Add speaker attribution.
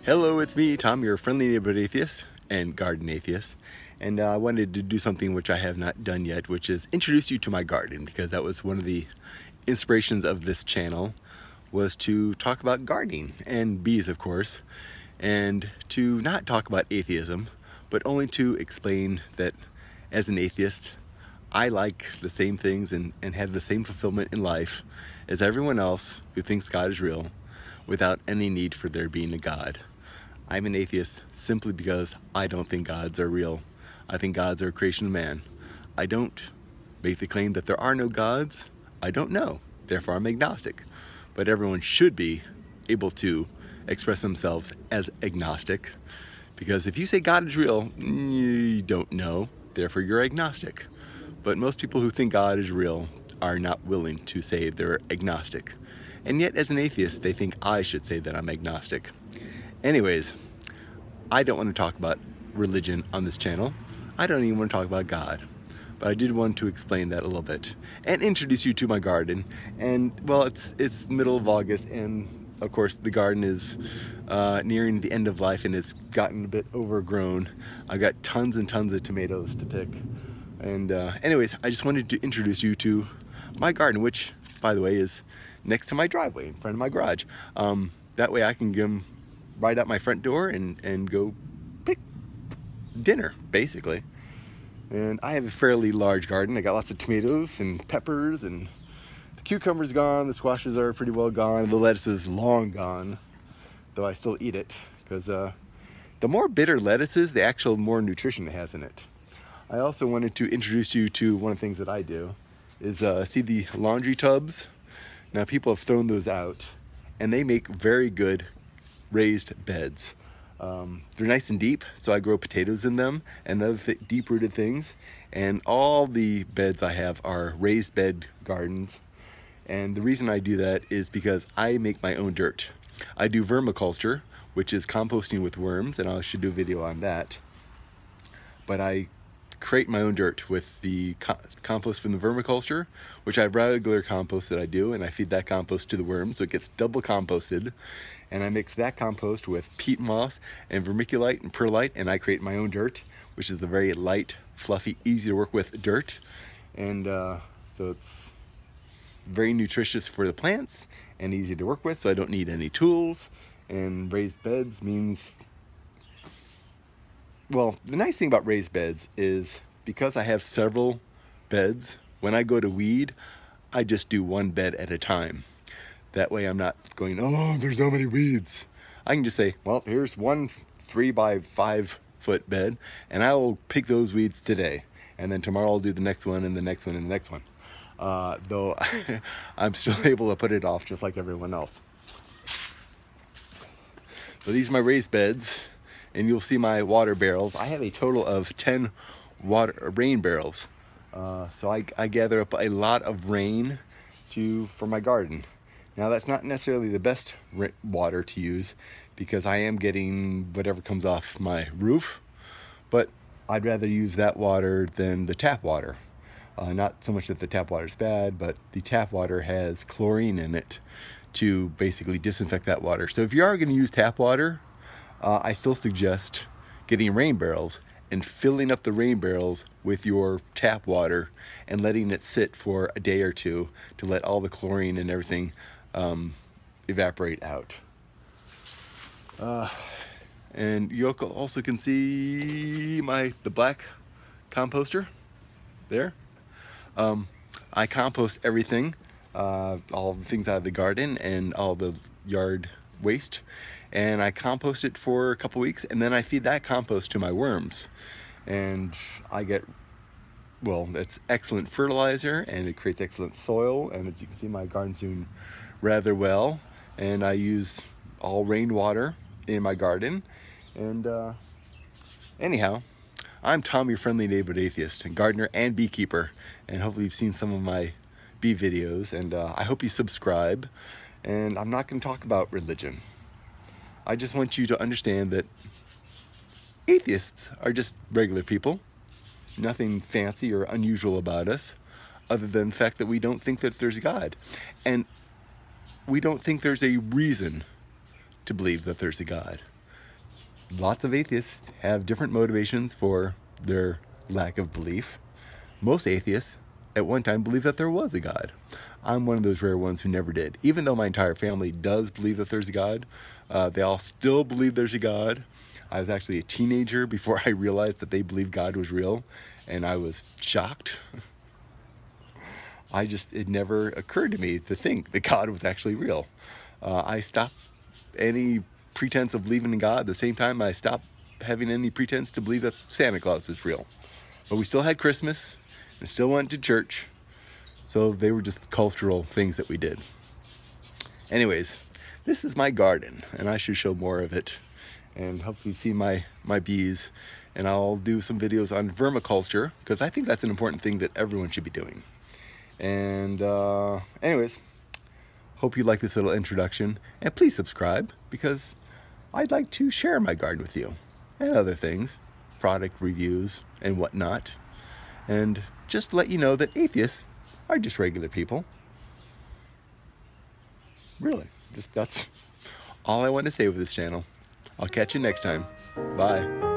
Speaker 1: Hello, it's me, Tom, your friendly neighborhood atheist and garden atheist. And I wanted to do something which I have not done yet, which is introduce you to my garden, because that was one of the inspirations of this channel, was to talk about gardening and bees, of course, and to not talk about atheism, but only to explain that as an atheist, I like the same things and have the same fulfillment in life as everyone else who thinks God is real, without any need for there being a God. I'm an atheist simply because I don't think gods are real. I think gods are a creation of man. I don't make the claim that there are no gods. I don't know. Therefore, I'm agnostic. But everyone should be able to express themselves as agnostic, because if you say God is real, you don't know. Therefore, you're agnostic. But most people who think God is real are not willing to say they're agnostic. And yet, as an atheist, they think I should say that I'm agnostic. Anyways, I don't want to talk about religion on this channel. I don't even want to talk about God. But I did want to explain that a little bit and introduce you to my garden. And well, it's middle of August, and of course the garden is nearing the end of life and it's gotten a bit overgrown. I've got tons and tons of tomatoes to pick. And anyways, I just wanted to introduce you to my garden, which, by the way, is next to my driveway in front of my garage. That way I can get them right out my front door and go pick dinner, basically. And I have a fairly large garden. I got lots of tomatoes and peppers, and the cucumber's gone, the squashes are pretty well gone, the lettuce is long gone, though I still eat it, because the more bitter lettuce is, the actual more nutrition it has in it. I also wanted to introduce you to one of the things that I do, is see the laundry tubs? Now, people have thrown those out, and they make very good raised beds. They're nice and deep, so I grow potatoes in them and other deep-rooted things. And all the beds I have are raised bed gardens. And the reason I do that is because I make my own dirt. I do vermiculture, which is composting with worms, and I should do a video on that. But I create my own dirt with the compost from the vermiculture, which I have regular compost that I do, and I feed that compost to the worms, so it gets double composted. And I mix that compost with peat moss and vermiculite and perlite, and I create my own dirt, which is a very light, fluffy, easy to work with dirt. And so it's very nutritious for the plants and easy to work with, so I don't need any tools. And raised beds means, well, the nice thing about raised beds is because I have several beds, when I go to weed, I just do one bed at a time. That way I'm not going, oh, there's so many weeds. I can just say, well, here's one 3 by 5 foot bed, and I will pick those weeds today. And then tomorrow I'll do the next one and the next one and the next one. Though I'm still able to put it off just like everyone else. So these are my raised beds, and you'll see my water barrels. I have a total of 10 rain barrels. So I gather up a lot of rain for my garden. Now, that's not necessarily the best water to use, because I am getting whatever comes off my roof, but I'd rather use that water than the tap water. Not so much that the tap water is bad, but the tap water has chlorine in it to basically disinfect that water. So if you are going to use tap water, I still suggest getting rain barrels and filling up the rain barrels with your tap water and letting it sit for a day or two to let all the chlorine and everything evaporate out. And you also can see the black composter there. I compost everything, all the things out of the garden and all the yard waste, and I compost it for a couple weeks, and then I feed that compost to my worms, and I get, well, it's excellent fertilizer, and it creates excellent soil. And as you can see, my garden's doing rather well, and I use all rainwater in my garden. And anyhow, I'm Tom, your friendly neighborhood atheist and gardener and beekeeper, and hopefully you've seen some of my bee videos, and I hope you subscribe. And I'm not going to talk about religion. I just want you to understand that atheists are just regular people. Nothing fancy or unusual about us, other than the fact that we don't think that there's a God. And we don't think there's a reason to believe that there's a God. lots of atheists have different motivations for their lack of belief. Most atheists at one time believed that there was a God. I'm one of those rare ones who never did. Even though my entire family does believe that there's a God, they all still believe there's a God. I was actually a teenager before I realized that they believed God was real, and I was shocked. It never occurred to me to think that God was actually real. I stopped any pretense of believing in God at the same time I stopped having any pretense to believe that Santa Claus is real. But we still had Christmas and still went to church, so they were just cultural things that we did. Anyways, this is my garden, and I should show more of it, and hopefully see my bees, and I'll do some videos on vermiculture, because I think that's an important thing that everyone should be doing. And anyways, hope you like this little introduction, and please subscribe, because I'd like to share my garden with you and other things, product reviews and whatnot, and just let you know that atheists are just regular people. Really, that's all I want to say with this channel. I'll catch you next time. Bye.